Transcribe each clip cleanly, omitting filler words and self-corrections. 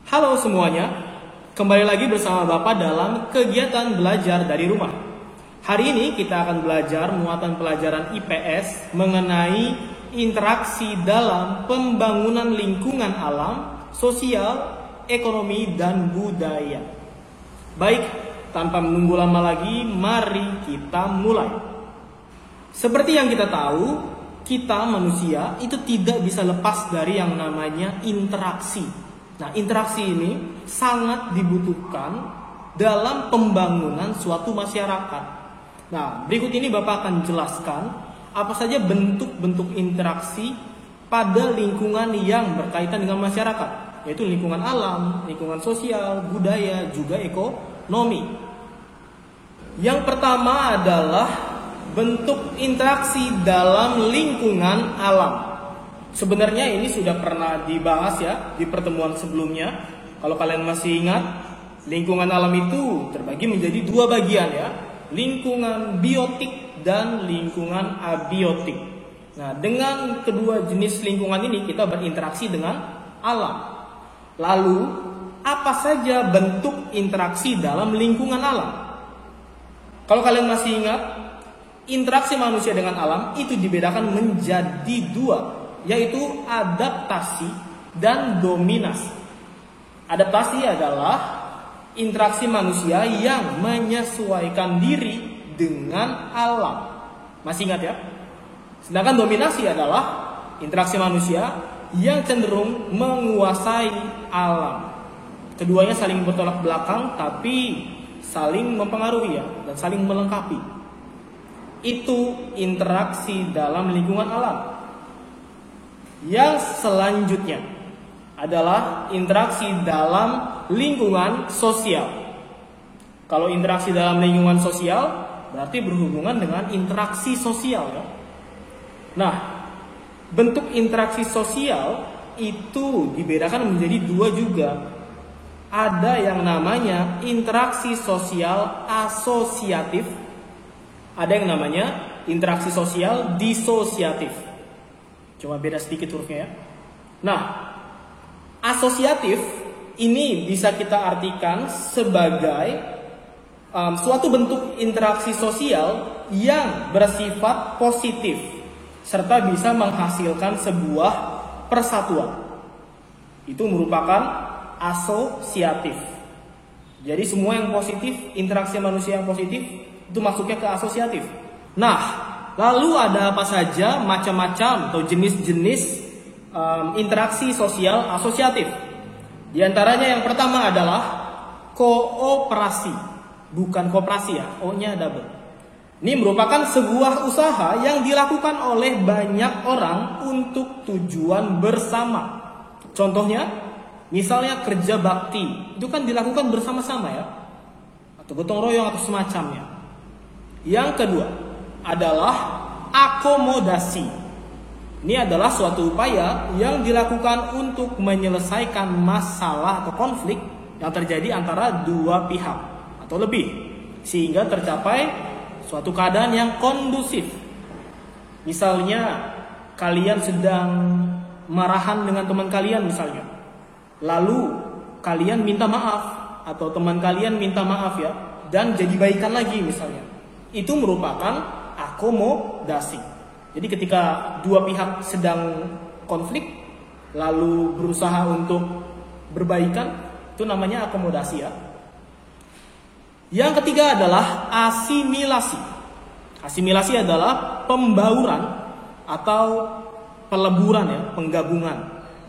Halo semuanya, kembali lagi bersama Bapak dalam kegiatan belajar dari rumah. Hari ini kita akan belajar muatan pelajaran IPS mengenai interaksi dalam pembangunan lingkungan alam, sosial, ekonomi, dan budaya. Baik, tanpa menunggu lama lagi, mari kita mulai. Seperti yang kita tahu, kita manusia itu tidak bisa lepas dari yang namanya interaksi. Nah, interaksi ini sangat dibutuhkan dalam pembangunan suatu masyarakat. Nah, berikut ini Bapak akan jelaskan apa saja bentuk-bentuk interaksi pada lingkungan yang berkaitan dengan masyarakat, yaitu lingkungan alam, lingkungan sosial, budaya, juga ekonomi. Yang pertama adalah bentuk interaksi dalam lingkungan alam. Sebenarnya ini sudah pernah dibahas ya di pertemuan sebelumnya. Kalau kalian masih ingat, lingkungan alam itu terbagi menjadi dua bagian ya. Lingkungan biotik dan lingkungan abiotik. Nah, dengan kedua jenis lingkungan ini kita berinteraksi dengan alam. Lalu, apa saja bentuk interaksi dalam lingkungan alam? Kalau kalian masih ingat, interaksi manusia dengan alam itu dibedakan menjadi dua, yaitu adaptasi dan dominasi. Adaptasi adalah interaksi manusia yang menyesuaikan diri dengan alam. Masih ingat ya? Sedangkan dominasi adalah interaksi manusia yang cenderung menguasai alam. Keduanya saling bertolak belakang tapi saling mempengaruhi ya, dan saling melengkapi. Itu interaksi dalam lingkungan alam. Yang selanjutnya adalah interaksi dalam lingkungan sosial. Kalau interaksi dalam lingkungan sosial berarti berhubungan dengan interaksi sosial ya. Nah, bentuk interaksi sosial itu dibedakan menjadi dua juga. Ada yang namanya interaksi sosial asosiatif. Ada yang namanya interaksi sosial disosiatif. Cuma beda sedikit hurufnya ya. Nah, asosiatif ini bisa kita artikan sebagai suatu bentuk interaksi sosial yang bersifat positif serta bisa menghasilkan sebuah persatuan. Itu merupakan asosiatif. Jadi semua yang positif, interaksi manusia yang positif itu masuknya ke asosiatif. Nah, lalu ada apa saja macam-macam atau jenis-jenis interaksi sosial asosiatif? Di antaranya yang pertama adalah kooperasi, bukan koperasi ya, O-nya double. Ini merupakan sebuah usaha yang dilakukan oleh banyak orang untuk tujuan bersama. Contohnya, misalnya kerja bakti, itu kan dilakukan bersama-sama ya, atau gotong royong atau semacamnya. Yang kedua adalah akomodasi. Ini adalah suatu upaya yang dilakukan untuk menyelesaikan masalah atau konflik yang terjadi antara dua pihak atau lebih, sehingga tercapai suatu keadaan yang kondusif. Misalnya kalian sedang marahan dengan teman kalian misalnya, lalu kalian minta maaf atau teman kalian minta maaf ya, dan jadi baikan lagi misalnya. Itu merupakan akomodasi. Jadi ketika dua pihak sedang konflik lalu berusaha untuk berbaikan, itu namanya akomodasi ya. Yang ketiga adalah asimilasi. Asimilasi adalah pembauran atau peleburan ya, penggabungan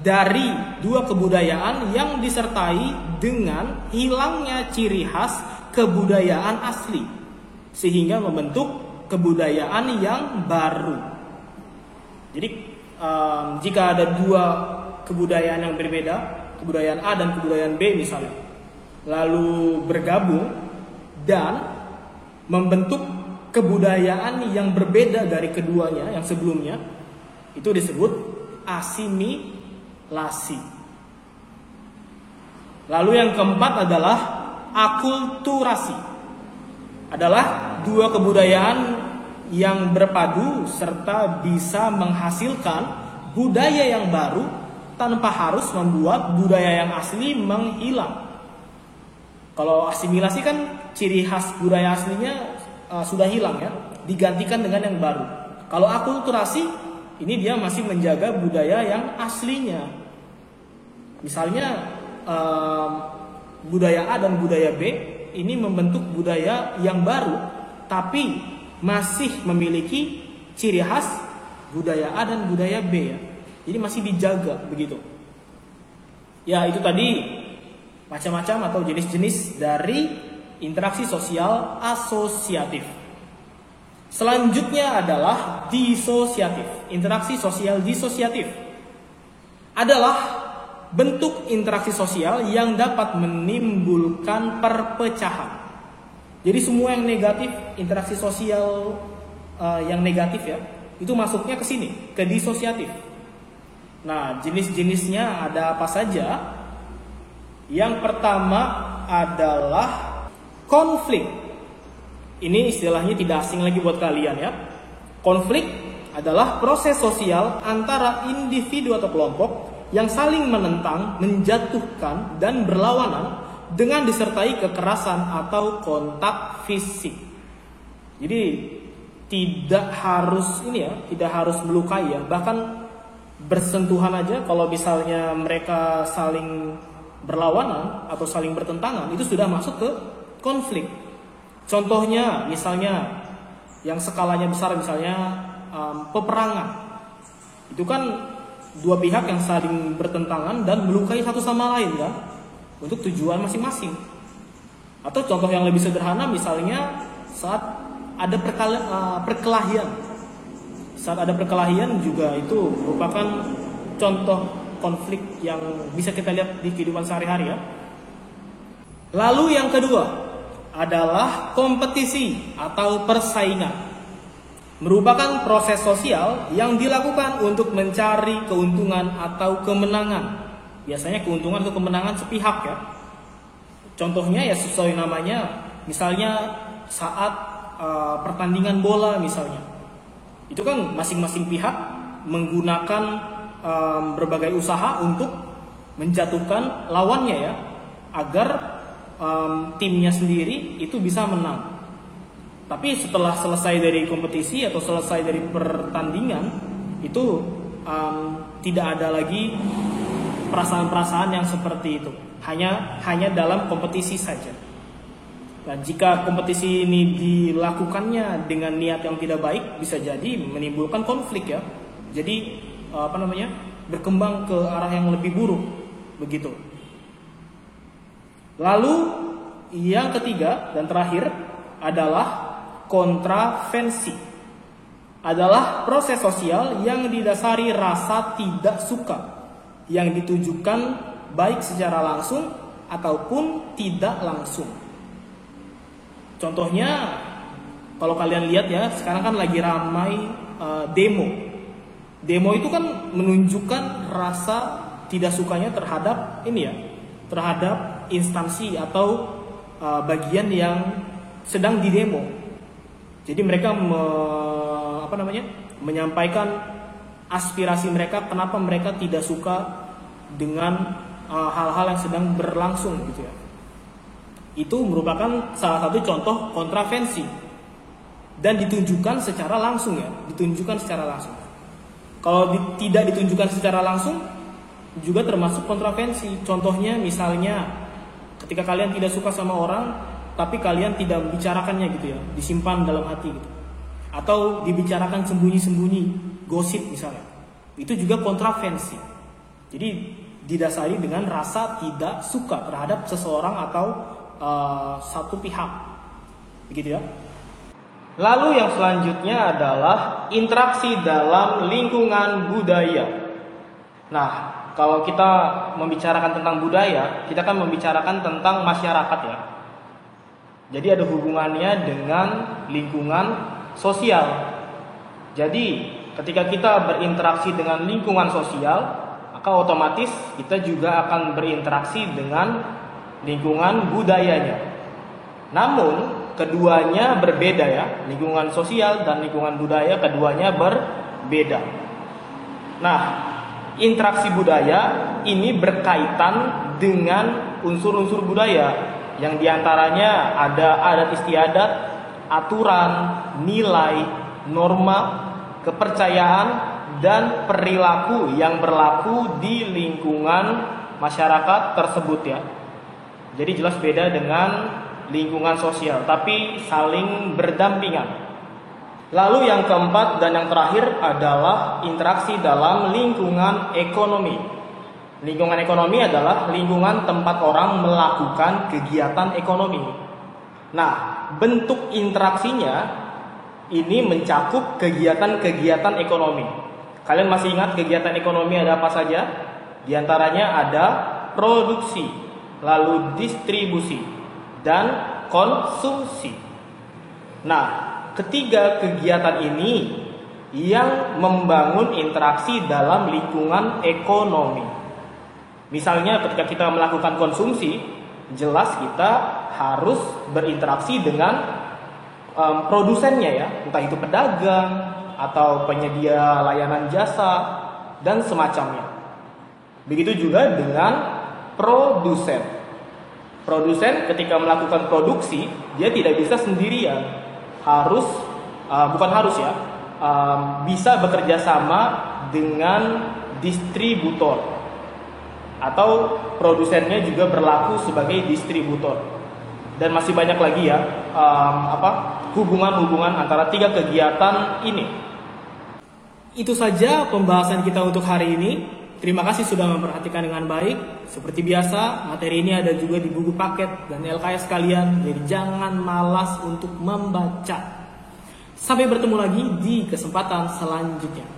dari dua kebudayaan yang disertai dengan hilangnya ciri khas kebudayaan asli, sehingga membentuk kebudayaan yang baru. Jadi jika ada dua kebudayaan yang berbeda, kebudayaan A dan kebudayaan B misalnya, lalu bergabung dan membentuk kebudayaan yang berbeda dari keduanya yang sebelumnya, itu disebut asimilasi. Lalu yang keempat adalah akulturasi. Adalah dua kebudayaan yang berpadu serta bisa menghasilkan budaya yang baru tanpa harus membuat budaya yang asli menghilang. Kalau asimilasi kan ciri khas budaya aslinya sudah hilang ya, digantikan dengan yang baru. Kalau akulturasi, ini dia masih menjaga budaya yang aslinya. Misalnya budaya A dan budaya B ini membentuk budaya yang baru, tapi masih memiliki ciri khas budaya A dan budaya B ya. Jadi masih dijaga begitu. Ya itu tadi macam-macam atau jenis-jenis dari interaksi sosial asosiatif. Selanjutnya adalah disosiatif. Interaksi sosial disosiatif adalah bentuk interaksi sosial yang dapat menimbulkan perpecahan. Jadi semua yang negatif, interaksi sosial yang negatif ya, itu masuknya ke sini, ke disosiatif. Nah, jenis-jenisnya ada apa saja? Yang pertama adalah konflik. Ini istilahnya tidak asing lagi buat kalian ya. Konflik adalah proses sosial antara individu atau kelompok yang saling menentang, menjatuhkan, dan berlawanan dengan disertai kekerasan atau kontak fisik. Jadi tidak harus tidak harus melukai ya, bahkan bersentuhan aja kalau misalnya mereka saling berlawanan atau saling bertentangan itu sudah masuk ke konflik. Contohnya misalnya yang skalanya besar misalnya peperangan. Itu kan dua pihak yang saling bertentangan dan melukai satu sama lain kan, untuk tujuan masing-masing. Atau contoh yang lebih sederhana misalnya saat ada perkelahian. Saat ada perkelahian juga itu merupakan contoh konflik yang bisa kita lihat di kehidupan sehari-hari ya. Lalu yang kedua adalah kompetisi atau persaingan. Merupakan proses sosial yang dilakukan untuk mencari keuntungan atau kemenangan. Biasanya keuntungan atau kemenangan sepihak ya. Contohnya ya sesuai namanya, misalnya saat pertandingan bola misalnya. Itu kan masing-masing pihak menggunakan berbagai usaha untuk menjatuhkan lawannya ya, agar timnya sendiri itu bisa menang. Tapi setelah selesai dari kompetisi atau selesai dari pertandingan itu tidak ada lagi perasaan-perasaan yang seperti itu. Hanya dalam kompetisi saja. Nah, jika kompetisi ini dilakukannya dengan niat yang tidak baik, bisa jadi menimbulkan konflik ya. Jadi berkembang ke arah yang lebih buruk begitu. Lalu yang ketiga dan terakhir adalah kontravensi. Adalah proses sosial yang didasari rasa tidak suka yang ditujukan baik secara langsung ataupun tidak langsung. Contohnya kalau kalian lihat ya, sekarang kan lagi ramai demo. Demo itu kan menunjukkan rasa tidak sukanya terhadap terhadap instansi atau bagian yang sedang didemo. Jadi mereka menyampaikan aspirasi mereka, kenapa mereka tidak suka dengan hal-hal yang sedang berlangsung gitu ya. Itu merupakan salah satu contoh kontravensi dan ditunjukkan secara langsung ya, Kalau tidak ditunjukkan secara langsung juga termasuk kontravensi. Contohnya misalnya ketika kalian tidak suka sama orang tapi kalian tidak membicarakannya gitu ya, disimpan dalam hati gitu. Atau dibicarakan sembunyi-sembunyi, gosip misalnya. Itu juga kontravensi. Jadi didasari dengan rasa tidak suka terhadap seseorang atau satu pihak. Begitu ya. Lalu yang selanjutnya adalah interaksi dalam lingkungan budaya. Nah, kalau kita membicarakan tentang budaya, kita kan membicarakan tentang masyarakat ya. Jadi ada hubungannya dengan lingkungan sosial. Jadi ketika kita berinteraksi dengan lingkungan sosial, maka otomatis kita juga akan berinteraksi dengan lingkungan budayanya. Namun keduanya berbeda ya, lingkungan sosial dan lingkungan budaya keduanya berbeda. Nah, interaksi budaya ini berkaitan dengan unsur-unsur budaya yang diantaranya ada adat istiadat, aturan, nilai, norma, kepercayaan, dan perilaku yang berlaku di lingkungan masyarakat tersebut ya. Jadi jelas beda dengan lingkungan sosial, tapi saling berdampingan. Lalu yang keempat dan yang terakhir adalah interaksi dalam lingkungan ekonomi. Lingkungan ekonomi adalah lingkungan tempat orang melakukan kegiatan ekonomi. Nah, bentuk interaksinya ini mencakup kegiatan-kegiatan ekonomi. Kalian masih ingat kegiatan ekonomi ada apa saja? Di antaranya ada produksi, lalu distribusi, dan konsumsi. Nah, ketiga kegiatan ini yang membangun interaksi dalam lingkungan ekonomi. Misalnya ketika kita melakukan konsumsi, jelas kita harus berinteraksi dengan produsennya ya, entah itu pedagang atau penyedia layanan jasa dan semacamnya. Begitu juga dengan produsen. Produsen ketika melakukan produksi, dia tidak bisa sendirian. Bisa bekerja sama dengan distributor atau produsennya juga berlaku sebagai distributor. Dan masih banyak lagi ya hubungan-hubungan antara tiga kegiatan ini. Itu saja pembahasan kita untuk hari ini. Terima kasih sudah memperhatikan dengan baik. Seperti biasa, materi ini ada juga di buku paket dan LKS kalian. Jadi jangan malas untuk membaca. Sampai bertemu lagi di kesempatan selanjutnya.